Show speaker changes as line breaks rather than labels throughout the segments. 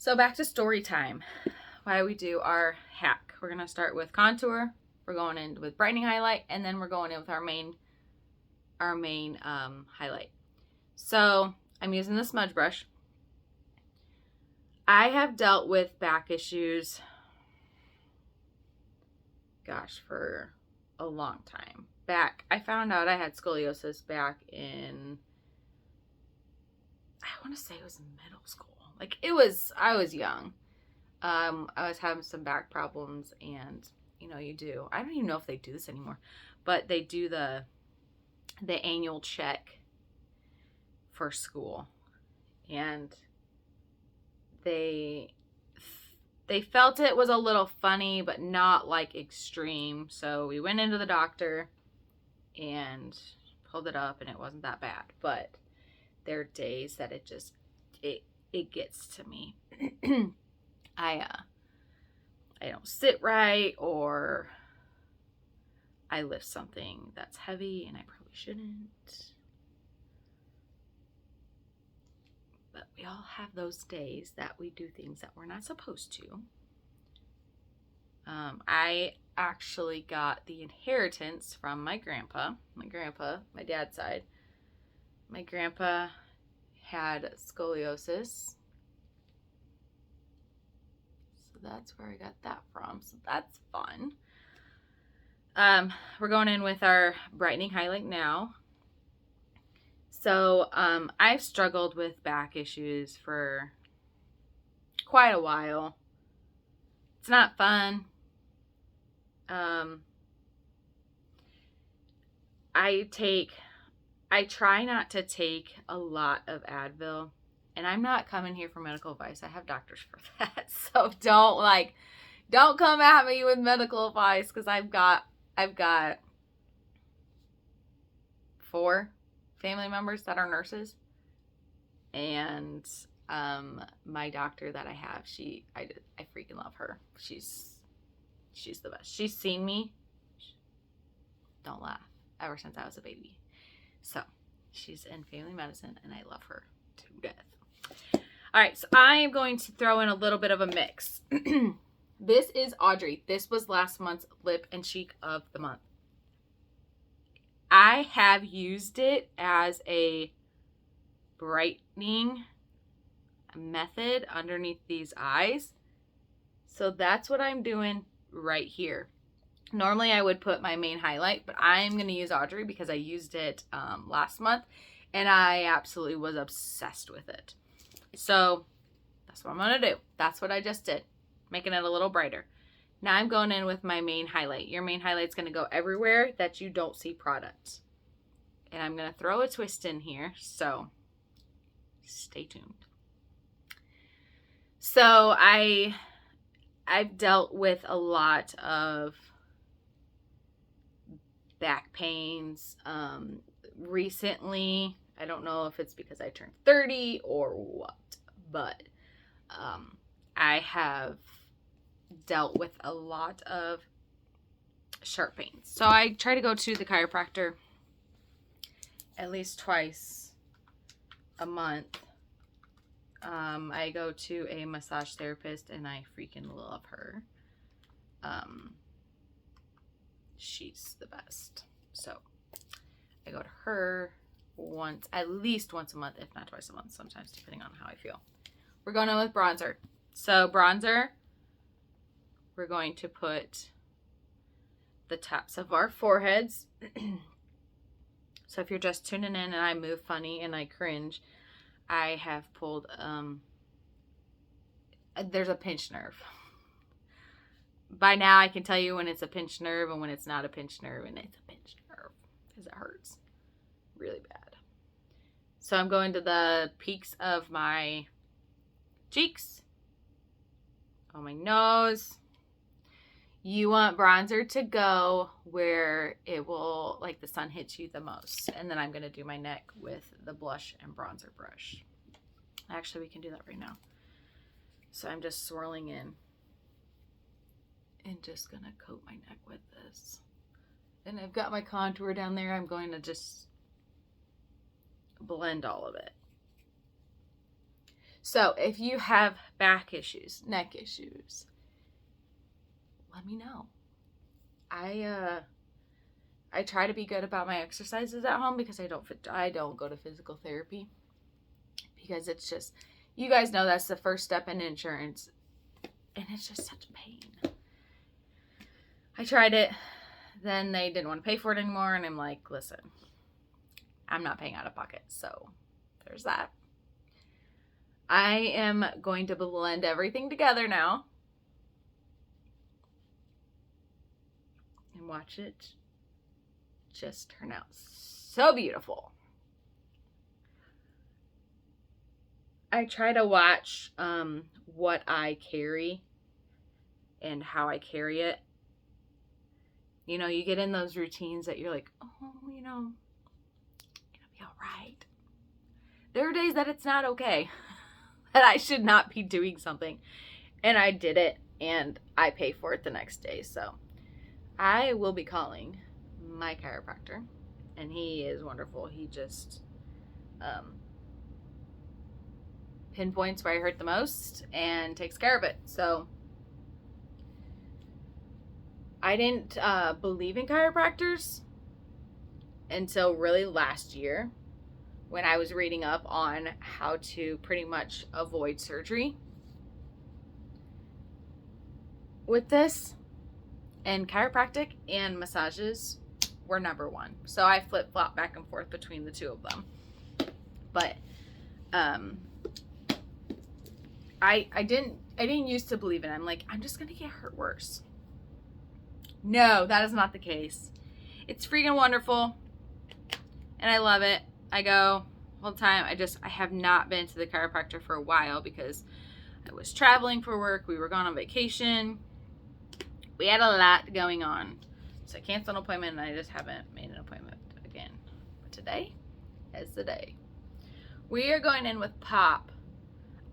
So back to story time. Why we do our hack. We're going to start with contour. We're going in with brightening highlight, and then we're going in with our main highlight. So I'm using the smudge brush. I have dealt with back issues, gosh, for a long time. I found out I had scoliosis back in, I want to say it was middle school. I was young. I was having some back problems, and I don't even know if they do this anymore, but they do the annual check for school, and they felt it was a little funny, but not like extreme. So we went into the doctor and pulled it up, and it wasn't that bad. But there are days that it gets to me. I don't sit right, or I lift something that's heavy and I probably shouldn't. But we all have those days that we do things that we're not supposed to. I actually got the inheritance from my grandpa. My dad's side. My grandpa had scoliosis. So that's where I got that from. So that's fun. We're going in with our brightening highlight now. So I've struggled with back issues for quite a while. It's not fun. I try not to take a lot of Advil, and I'm not coming here for medical advice. I have doctors for that. So don't come at me with medical advice, because I've got 4 family members that are nurses, and my doctor that I have, I freaking love her. She's the best. She's seen me, don't laugh, ever since I was a baby. So she's in family medicine, and I love her to death. All right, so I am going to throw in a little bit of a mix. This is Audrey. This was last month's lip and cheek of the month. I have used it as a brightening method underneath these eyes. So that's what I'm doing right here. Normally I would put my main highlight, but I'm going to use Audrey because I used it last month, and I absolutely was obsessed with it. So that's what I'm going to do. That's what I just did, making it a little brighter. Now I'm going in with my main highlight. Your main highlight's going to go everywhere that you don't see product. And I'm going to throw a twist in here, so stay tuned. So I've dealt with a lot of back pains recently. I don't know if it's because I turned 30 or what, but I have dealt with a lot of sharp pains. So I try to go to the chiropractor at least twice a month. I go to a massage therapist, and I freaking love her. She's the best. So I go to her at least once a month, if not twice a month, sometimes, depending on how I feel. We're going on with bronzer. So bronzer, we're going to put the tops of our foreheads. So if you're just tuning in and I move funny and I cringe, I have pulled, there's a pinched nerve. By now I can tell you when it's a pinched nerve and when it's not a pinched nerve, and it's a pinched nerve because it hurts really bad. So I'm going to the peaks of my cheeks, on my nose. You want bronzer to go where it will, like, the sun hits you the most. And then I'm going to do my neck with the blush and bronzer brush. Actually, we can do that right now. So I'm just swirling in and just going to coat my neck with this. And I've got my contour down there. I'm going to just blend all of it. So if you have back issues, neck issues, let me know. I try to be good about my exercises at home because I don't go to physical therapy because it's just, you guys know that's the first step in insurance, and it's just such a pain. I tried it, then they didn't want to pay for it anymore, and I'm like, listen, I'm not paying out of pocket, so there's that. I am going to blend everything together now and watch it just turn out so beautiful. I try to watch what I carry and how I carry it. You know, you get in those routines that you're like, oh, you know, it'll be all right. There are days that it's not okay, that I should not be doing something. And I did it, and I pay for it the next day. So I will be calling my chiropractor, and he is wonderful. He just pinpoints where I hurt the most and takes care of it. So I didn't believe in chiropractors until really last year when I was reading up on how to pretty much avoid surgery with this. And chiropractic and massages were number one. So I flip-flop back and forth between the two of them. But I didn't used to believe in it. I'm like, I'm just gonna get hurt worse. No, that is not the case. It's freaking wonderful, and I love it. I go all the time. I have not been to the chiropractor for a while because I was traveling for work. We were gone on vacation. We had a lot going on. So I canceled an appointment, and I just haven't made an appointment again. But today is the day. We are going in with Pop.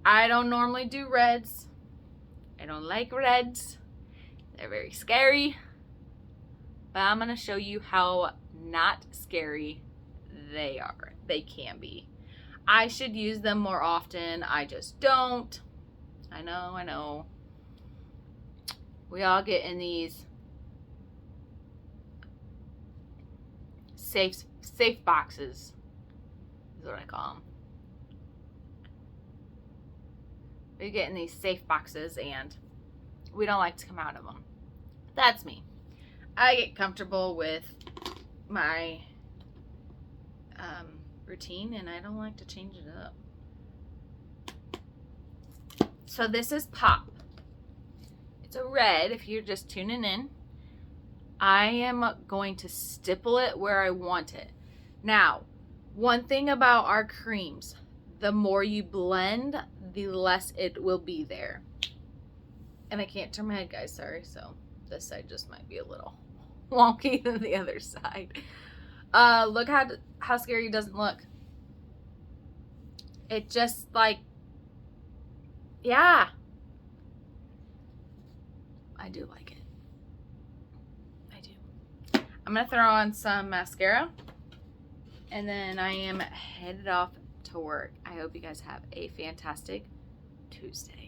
I don't normally do reds. I don't like reds. They're very scary. But I'm going to show you how not scary they are. They can be. I should use them more often. I just don't. I know. We all get in these safe boxes, is what I call them. We get in these safe boxes and we don't like to come out of them. That's me. I get comfortable with my routine, and I don't like to change it up. So this is Pop. It's a red if you're just tuning in. I am going to stipple it where I want it. Now, one thing about our creams, the more you blend, the less it will be there. And I can't turn my head, guys, sorry. So this side just might be a little wonky than the other side. Look how scary it doesn't look. It just like, yeah. I do like it. I do. I'm going to throw on some mascara, and then I am headed off to work. I hope you guys have a fantastic Tuesday.